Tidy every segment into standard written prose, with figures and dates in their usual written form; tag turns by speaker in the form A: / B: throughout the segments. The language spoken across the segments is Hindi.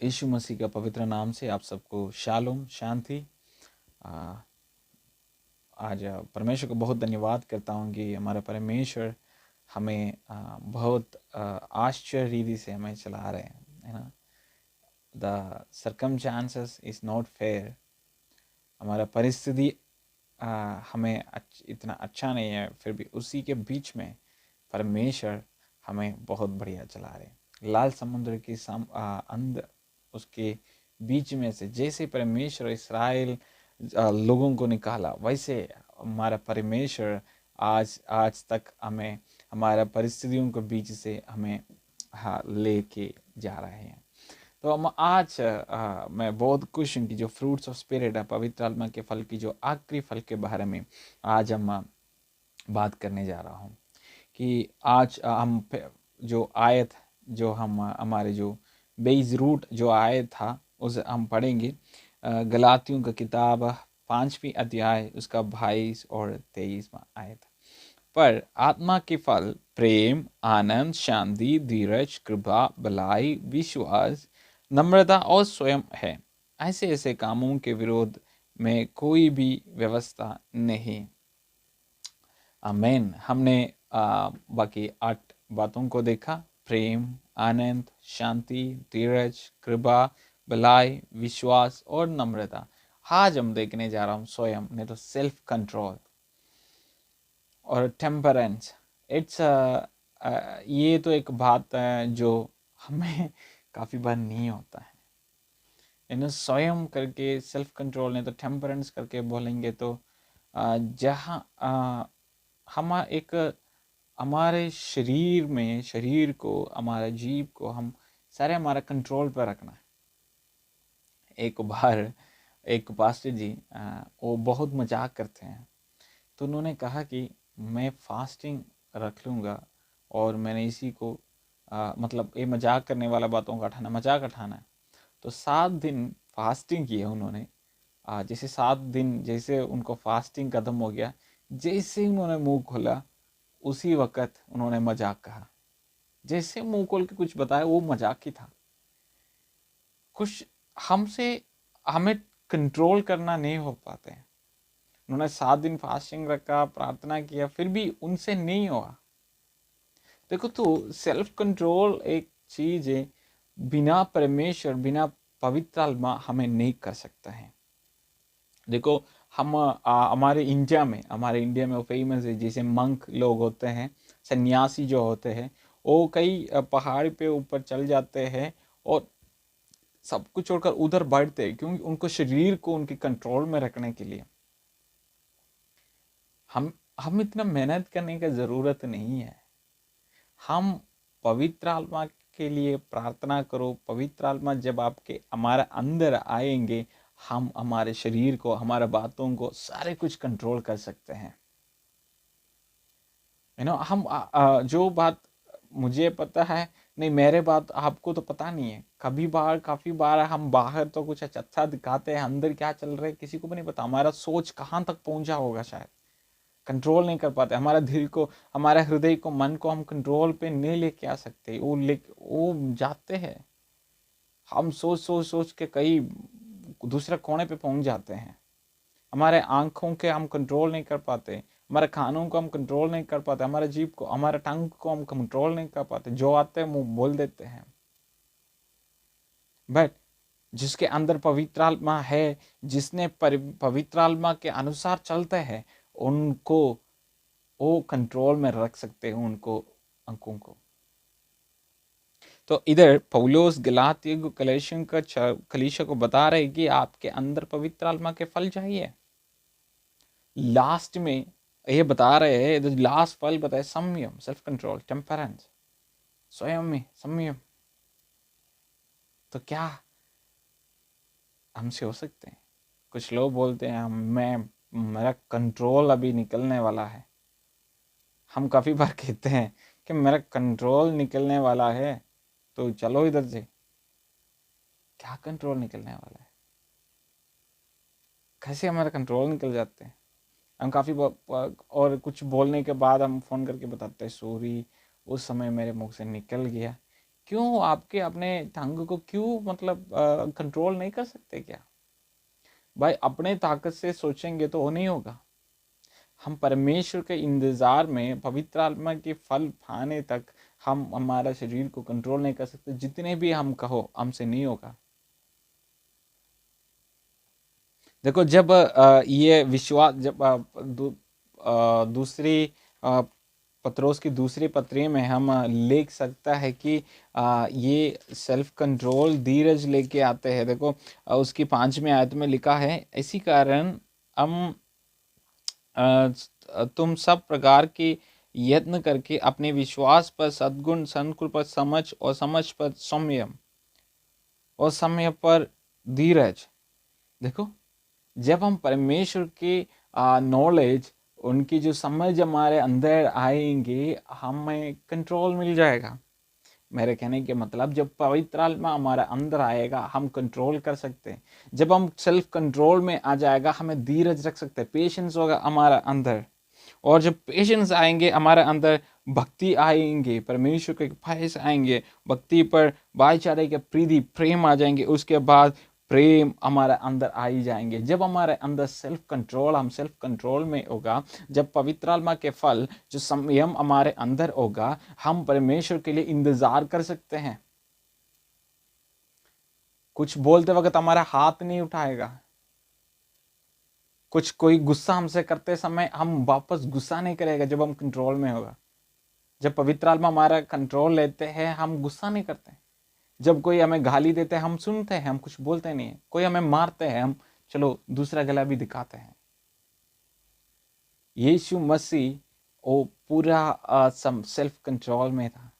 A: यीशु मसीह का पवित्र नाम से आप सबको शालोम शांति। आज परमेश्वर को बहुत धन्यवाद करता हूँ कि हमारा परमेश्वर हमें बहुत आश्चर्य रीति से हमें चला रहे हैं, है ना। The circumstances is not fair. हमारा परिस्थिति हमें इतना अच्छा नहीं है, फिर भी उसी के बीच में परमेश्वर हमें बहुत बढ़िया चला रहे हैं। लाल समुद्र के अंदर उसके बीच में से जैसे परमेश्वर इस्राएल लोगों को निकाला, वैसे हमारा परमेश्वर आज तक हमें हमारा परिस्थितियों के बीच से हमें लेके जा रहे हैं। तो हम आज मैं बहुत खुश हूँ कि जो फ्रूट्स ऑफ स्पिरिट है, पवित्र आत्मा के फल की जो आखिरी फल के बारे में आज हम बात करने जा रहा हूँ। कि आज हम जो आयत जो हम हमारे जो बेस रूट जो आयत था उस हम पढ़ेंगे। गलातियों का किताब 5वीं अध्याय उसका 22 और 23वां आयत। पर आत्मा के फल प्रेम, आनंद, शांति, धीरज, कृपा, भलाई, विश्वास, नम्रता और स्वयं है। ऐसे ऐसे कामों के विरोध में कोई भी व्यवस्था नहीं। आमेन। हमने बाकी 8 बातों को देखा। प्रेम, आनंद, शांति, धीरज, कृपा, भलाई, विश्वास और नम्रता। आज हम देखने जा रहा हूँ स्वयं, नहीं तो सेल्फ कंट्रोल और टेम्परेंस। इट्स ये तो एक बात है जो हमें काफ़ी बार नहीं होता है। स्वयं करके सेल्फ कंट्रोल, नहीं तो टेम्परेंस करके बोलेंगे तो जहाँ हम एक हमारे शरीर में, शरीर को, हमारे जीव को हम सारे हमारा कंट्रोल पर रखना है। एक बार एक पास्टर जी वो बहुत मजाक करते हैं, तो उन्होंने कहा कि मैं फास्टिंग रख लूँगा और मैंने इसी को मतलब ये मजाक करने वाला बातों का मजाक उठाना है। तो 7 दिन फास्टिंग किया उन्होंने। जैसे 7 दिन जैसे उनको फास्टिंग खत्म हो गया, जैसे ही उन्होंने मुंह खोला उसी वक्त उन्होंने मजाक कहा। जैसे मुंह खोल के कुछ बताया वो मजाक ही था। कुछ हमें कंट्रोल करना नहीं हो पाते हैं। उन्होंने 7 दिन फास्टिंग रखा, प्रार्थना किया, फिर भी उनसे नहीं हुआ। देखो, तो सेल्फ कंट्रोल एक चीज है, बिना परमेश्वर, बिना पवित्र आत्मा हमें नहीं कर सकता है। देखो, हम हमारे इंडिया में वो फेमस है, जैसे मंक लोग होते हैं, सन्यासी जो होते हैं, वो कई पहाड़ पे ऊपर चल जाते हैं और सब कुछ छोड़कर उधर बैठते हैं, क्योंकि उनको शरीर को उनके कंट्रोल में रखने के लिए हम इतना मेहनत करने की जरूरत नहीं है। हम पवित्र आत्मा के लिए प्रार्थना करो। पवित्र आत्मा जब आपके हमारे अंदर आएंगे, हम हमारे शरीर को, हमारे बातों को, सारे कुछ कंट्रोल कर सकते हैं। हम जो बात मुझे पता है, नहीं मेरे बात आपको तो पता नहीं है। काफी बार हम बाहर तो कुछ अच्छा दिखाते हैं, अंदर क्या चल रहा है किसी को भी नहीं पता। हमारा सोच कहाँ तक पहुंचा होगा, शायद कंट्रोल नहीं कर पाते। हमारा दिल को, हमारा हृदय को, मन को हम कंट्रोल पे नहीं लेके आ सकते। वो जाते हैं, हम सोच के कई दूसरे कोने पे पहुंच जाते हैं। हमारे आंखों के हम कंट्रोल नहीं कर पाते, हमारे कानों को हम कंट्रोल नहीं कर पाते, हमारे जीभ को, हमारे टंग को हम कंट्रोल नहीं कर पाते। जो आते हैं मुंह बोल देते हैं। बट जिसके अंदर पवित्र आत्मा है, जिसने पवित्र आत्मा के अनुसार चलते हैं, उनको वो कंट्रोल में रख सकते हैं, उनको अंकों को। तो इधर पौलुस गलातियों कलीसिया को बता रहे कि आपके अंदर पवित्र आत्मा के फल चाहिए। लास्ट में ये बता रहे हैं, लास्ट फल बताए संयम, सेल्फ कंट्रोल, टेम्परेंस, स्वयं में संयम। तो क्या हमसे हो सकते हैं? कुछ लोग बोलते हैं मेरा कंट्रोल अभी निकलने वाला है। हम काफी बार कहते हैं कि मेरा कंट्रोल निकलने वाला है, तो चलो इधर से। क्या कंट्रोल निकलने वाला है? कैसे हमारा कंट्रोल निकल जाते हैं? हम काफ़ी और कुछ बोलने के बाद हम फ़ोन करके बताते हैं सॉरी, उस समय मेरे मुंह से निकल गया। क्यों आपके अपने टंग को क्यों मतलब कंट्रोल नहीं कर सकते क्या? भाई अपने ताकत से सोचेंगे तो वो नहीं होगा। हम परमेश्वर के इंतजार में पवित्र आत्मा के फल पाने तक हम हमारा शरीर को कंट्रोल नहीं कर सकते। जितने भी हम कहो हमसे नहीं होगा। देखो जब ये विश्वास जब दूसरी पत्रोस की दूसरी पत्री में हम लिख सकता है कि ये सेल्फ कंट्रोल धीरज लेके आते हैं। देखो उसकी 5वें आयत में लिखा है, इसी कारण हम तुम सब प्रकार की यत्न करके अपने विश्वास पर सद्गुण, संकुल पर समझ और समझ पर संयम और संयम पर धीरज। देखो जब हम परमेश्वर की नॉलेज, उनकी जो समझ हमारे अंदर आएंगे, हमें कंट्रोल मिल जाएगा। मेरे कहने के मतलब जब पवित्र आत्मा हमारे अंदर आएगा हम कंट्रोल कर सकते हैं। जब हम सेल्फ कंट्रोल में आ जाएगा हमें धीरज रख सकते हैं, पेशेंस होगा हमारा अंदर। और जब पेशेंस आएंगे हमारे अंदर, भक्ति आएंगे, परमेश्वर के भय आएंगे, भक्ति पर भाईचारे के प्रीति प्रेम आ जाएंगे। उसके बाद प्रेम हमारे अंदर आ ही जाएंगे। जब हमारे अंदर सेल्फ कंट्रोल, हम सेल्फ कंट्रोल में होगा, जब पवित्र आत्मा के फल जो संयम हमारे अंदर होगा, हम परमेश्वर के लिए इंतजार कर सकते हैं। कुछ बोलते वक्त हमारा हाथ नहीं उठाएगा। कुछ कोई गुस्सा हमसे करते समय हम वापस गुस्सा नहीं करेगा जब हम कंट्रोल में होगा। जब पवित्र आत्मा हमारा कंट्रोल लेते हैं हम गुस्सा नहीं करते। जब कोई हमें गाली देते हैं हम सुनते हैं, हम कुछ बोलते नहीं है। कोई हमें मारते हैं हम चलो दूसरा गला भी दिखाते हैं। यीशु मसीह वो पूरा सेल्फ कंट्रोल में था।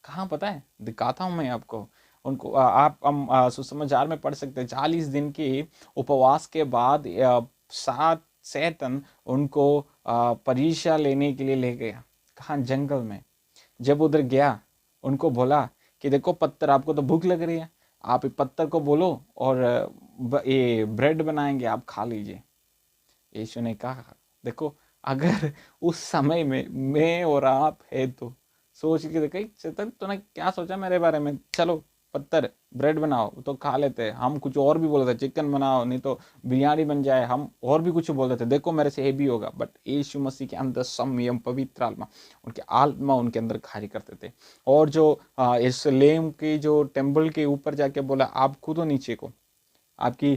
A: कहाँ पता है, दिखाता हूं मैं आपको। उनको आप हम सुसमाचार में पढ़ सकते हैं। 40 दिन के उपवास के बाद 7 शैतान उनको परीक्षा लेने के लिए ले गया। कहाँ? जंगल में। जब उधर गया उनको बोला कि देखो पत्थर, आपको तो भूख लग रही है, आप पत्थर को बोलो और ये ब्रेड बनाएंगे, आप खा लीजिए। यीशु ने कहा देखो अगर उस समय में मैं और आप है तो सोच के देखो शैतान तूने क्या सोचा मेरे बारे में, चलो पत्थर ब्रेड बनाओ तो खा लेते हैं। हम कुछ और भी बोलते थे, चिकन बनाओ नहीं तो बिरयानी बन जाए, हम और भी कुछ बोलते थे, देखो मेरे से ये भी होगा। बट यीशु मसीह के अंदर संयम, पवित्र आत्मा, उनके आत्मा उनके अंदर कार्य करते थे। और जो यरूशलेम के जो टेम्पल के ऊपर जाके बोला आप कूदो नीचे को, आपकी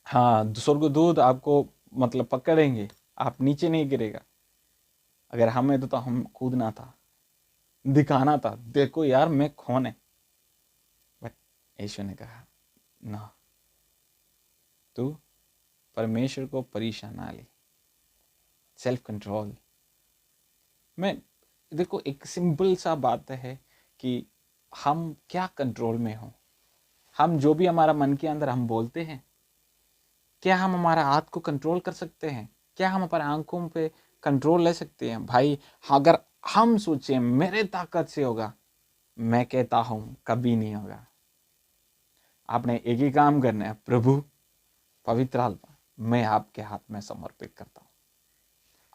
A: स्वर्गदूत आपको मतलब पकड़ेंगे, आप नीचे नहीं गिरेगा। अगर हमें तो हम कूदना था, दिखाना था, देखो यार मैं कौन है। बट यीशु ने कहा ना, तू परमेश्वर को परीक्षा ना ले। सेल्फ कंट्रोल में देखो एक सिंपल सा बात है कि हम क्या कंट्रोल में हो। हम जो भी हमारा मन के अंदर हम बोलते हैं, क्या हम हमारा हाथ को कंट्रोल कर सकते हैं? क्या हम हमारे आंखों पे कंट्रोल ले सकते हैं? भाई अगर हम सोचें मेरे ताकत से होगा, मैं कहता हूं कभी नहीं होगा। आपने एक ही काम करना है, प्रभु पवित्र आत्मा मैं आपके हाथ में समर्पित करता हूं,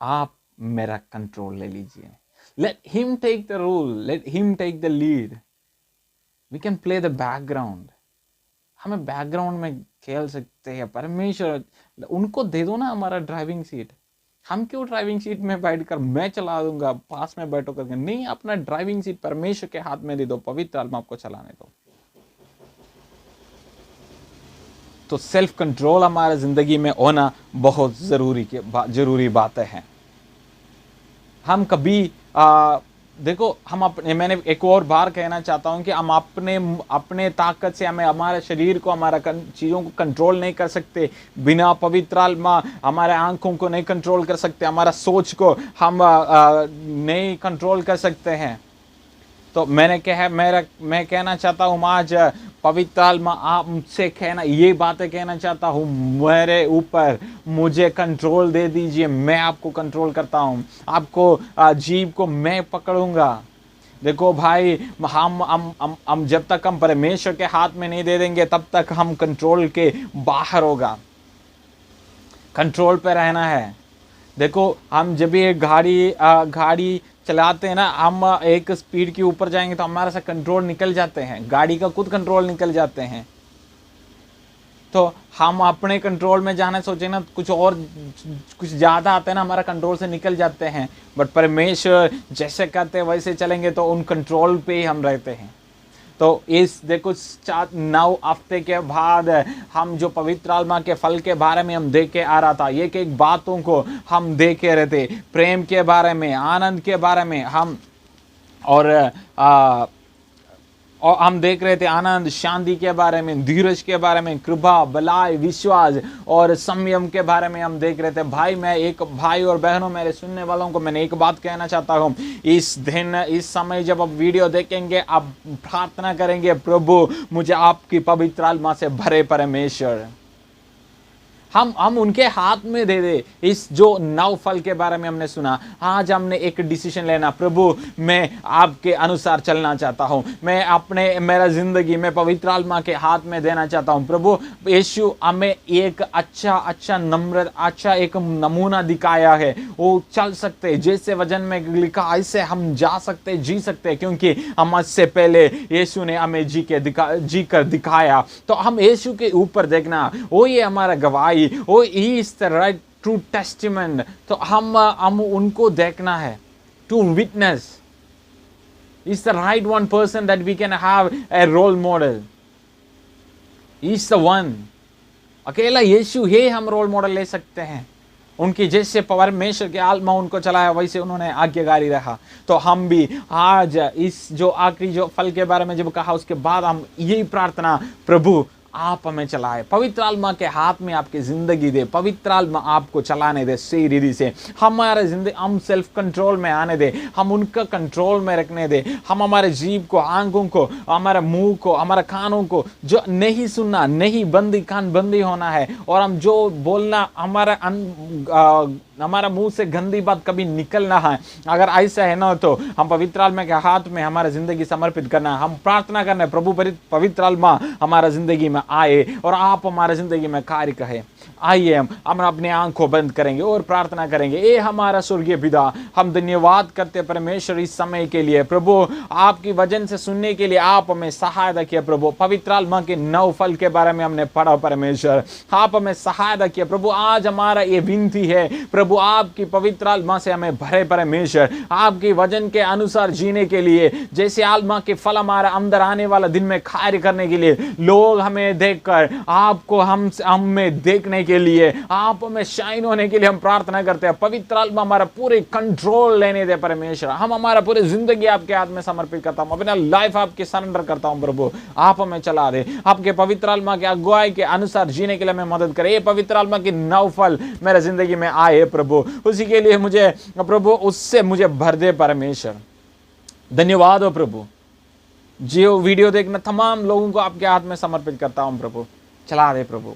A: आप मेरा कंट्रोल ले लीजिए। Let him take the rule, let him take the lead. We can play the background. हमें बैकग्राउंड में खेल सकते हैं। परमेश्वर उनको दे दो ना हमारा ड्राइविंग सीट। हम क्यों ड्राइविंग सीट में बैठकर मैं चला दूंगा, पास में बैठो करके नहीं, अपना ड्राइविंग सीट परमेश्वर के हाथ में दे दो, पवित्र आत्मा आपको चलाने दो। तो सेल्फ कंट्रोल हमारे जिंदगी में होना बहुत जरूरी बातें हैं। हम कभी देखो हम अपने, मैंने एक और बार कहना चाहता हूं कि हम अपने ताकत से हमें हमारे शरीर को, हमारा चीज़ों को कंट्रोल नहीं कर सकते। बिना पवित्र आत्मा हमारे आंखों को नहीं कंट्रोल कर सकते, हमारा सोच को हम नहीं कंट्रोल कर सकते हैं। तो मैं कहना चाहता हूँ आज पवित्र आत्मा आपसे कहना, ये बातें कहना चाहता हूँ, मेरे ऊपर मुझे कंट्रोल दे दीजिए, मैं आपको कंट्रोल करता हूँ, आपको जीव को मैं पकड़ूंगा। देखो भाई हम जब तक हम परमेश्वर के हाथ में नहीं दे देंगे तब तक हम कंट्रोल के बाहर होगा। कंट्रोल पे रहना है। देखो हम जब भी एक गाड़ी चलाते हैं ना, हम एक स्पीड के ऊपर जाएंगे तो हमारे से कंट्रोल निकल जाते हैं, गाड़ी का खुद कंट्रोल निकल जाते हैं। तो हम अपने कंट्रोल में जाना सोचे ना, कुछ ज़्यादा आते हैं ना, हमारा कंट्रोल से निकल जाते हैं। बट परमेश्वर जैसे कहते हैं वैसे चलेंगे तो उन कंट्रोल पे ही हम रहते हैं। तो इस देखो 9 हफ्ते के बाद हम जो पवित्र आत्मा के फल के बारे में हम देख के आ रहा था, ये एक बातों को हम देख के रहते, प्रेम के बारे में, आनंद के बारे में हम और हम देख रहे थे आनंद, शांति के बारे में, धीरज के बारे में, कृपा, भलाई, विश्वास और संयम के बारे में हम देख रहे थे। भाई और बहनों, मेरे सुनने वालों को मैंने एक बात कहना चाहता हूँ, इस दिन इस समय जब आप वीडियो देखेंगे, आप प्रार्थना करेंगे, प्रभु मुझे आपकी पवित्र आत्मा से भरे परमेश्वर। हम उनके हाथ में दे दे। इस जो 9 फल के बारे में हमने सुना, आज हमने एक डिसीजन लेना, प्रभु मैं आपके अनुसार चलना चाहता हूं, मैं मेरा जिंदगी में पवित्र आत्मा के हाथ में देना चाहता हूं। प्रभु यीशु हमें एक अच्छा नम्र एक नमूना दिखाया है, वो चल सकते जैसे वचन में लिखा ऐसे हम जा सकते, जी सकते, क्योंकि हम इससे पहले यीशु ने हमें जी कर दिखाया। तो हम यीशु के ऊपर देखना, वो ये हमारा गवाही, वो ही is the right true testament. तो हम उनको देखना है, to witness is the right one person that we can have a role model, is the one. अकेला यीशु ही हम रोल मॉडल ले सकते हैं। उनकी जैसे परमेश्वर के आत्मा उनको चलाया वैसे उन्होंने आज्ञाकारी रहा। तो हम भी आज इस जो आखिरी जो फल के बारे में जब कहा, उसके बाद हम यही प्रार्थना, प्रभु आप हमें चलाए, पवित्र आत्मा के हाथ में आपकी जिंदगी दे, पवित्र आत्मा आपको चलाने दे सही रीति से। हमारे जिंदगी हम सेल्फ कंट्रोल में आने दे, हम उनका कंट्रोल में रखने दे। हम हमारे जीभ को, आंखों को, हमारे मुंह को, हमारे कानों को जो नहीं सुनना, नहीं बंदी, कान बंदी होना है, और हम जो बोलना, हमारा मुंह से गंदी बात कभी निकलना है। अगर ऐसा है ना, तो हम पवित्र आत्मा के हाथ में हमारी जिंदगी समर्पित करना है। हम प्रार्थना करना है, प्रभु पवित्र आत्मा हमारा जिंदगी में आए और आप हमारे जिंदगी में कार्य करें। आइए हम अपने आंखों बंद करेंगे और प्रार्थना करेंगे। ए हमारा स्वर्गीय पिता, हम धन्यवाद करते परमेश्वर इस समय के लिए। प्रभु आपकी वचन से सुनने के लिए आप हमें सहायता किया। प्रभु पवित्र आत्मा के 9 फल के बारे में हमने पढ़ा, परमेश्वर आप हमें सहायता किया। प्रभु आज हमारा ये विनती है, प्रभु आपकी पवित्र आत्मा से हमें भरे परमेश्वर, आपके वचन के अनुसार जीने के लिए, जैसे आत्मा के फल हमारा अंदर आने वाला दिन में कार्य करने के लिए, लोग हमें देखकर आपको हमें देखने के लिए, आप हमें शाइन होने के लिए हम प्रार्थना करते हैं। पवित्र आत्मा हमारा पूरे कंट्रोल लेने दे परमेश्वर। हम हमारा पूरी जिंदगी आपके हाथ में समर्पित करता हूं, अपना लाइफ आपके सरेंडर करता हूं। प्रभु आप हमें चला दे, आपके पवित्र आत्मा के अगुवाई के अनुसार जीने के लिए हमें मदद करे। ये पवित्र आत्मा की 9 फल मेरे जिंदगी में आए प्रभु, उसी के लिए मुझे प्रभु उससे मुझे भर दे परमेश्वर। धन्यवाद हो प्रभु। जो वीडियो देखना तमाम लोगों को आपके हाथ में समर्पित करता हूं प्रभु, चला दे प्रभु,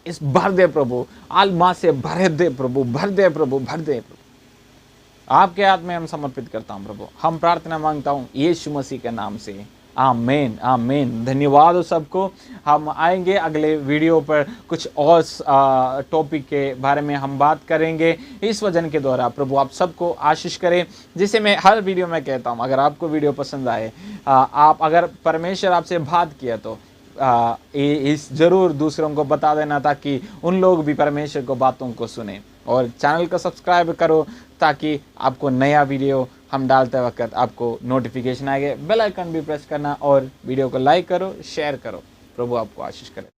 A: इस भर दे प्रभु, आत्मा से भर दे प्रभु, भर दे प्रभु, भर दे प्रभु। आपके हाथ में हम समर्पित करता हूं प्रभु। हम प्रार्थना मांगता हूं यीशु मसीह के नाम से, आमीन आमीन। धन्यवाद हो सबको। हम आएंगे अगले वीडियो पर, कुछ और टॉपिक के बारे में हम बात करेंगे इस वचन के द्वारा। प्रभु आप सबको आशीष करें। जैसे मैं हर वीडियो में कहता हूं, अगर आपको वीडियो पसंद आए, आप अगर परमेश्वर आपसे बात किया तो इस जरूर दूसरों को बता देना, ताकि उन लोग भी परमेश्वर को बातों को सुने। और चैनल को सब्सक्राइब करो ताकि आपको नया वीडियो हम डालते वक्त आपको नोटिफिकेशन आएगा। बेल आइकन भी प्रेस करना और वीडियो को लाइक करो, शेयर करो। प्रभु आपको आशीष करे।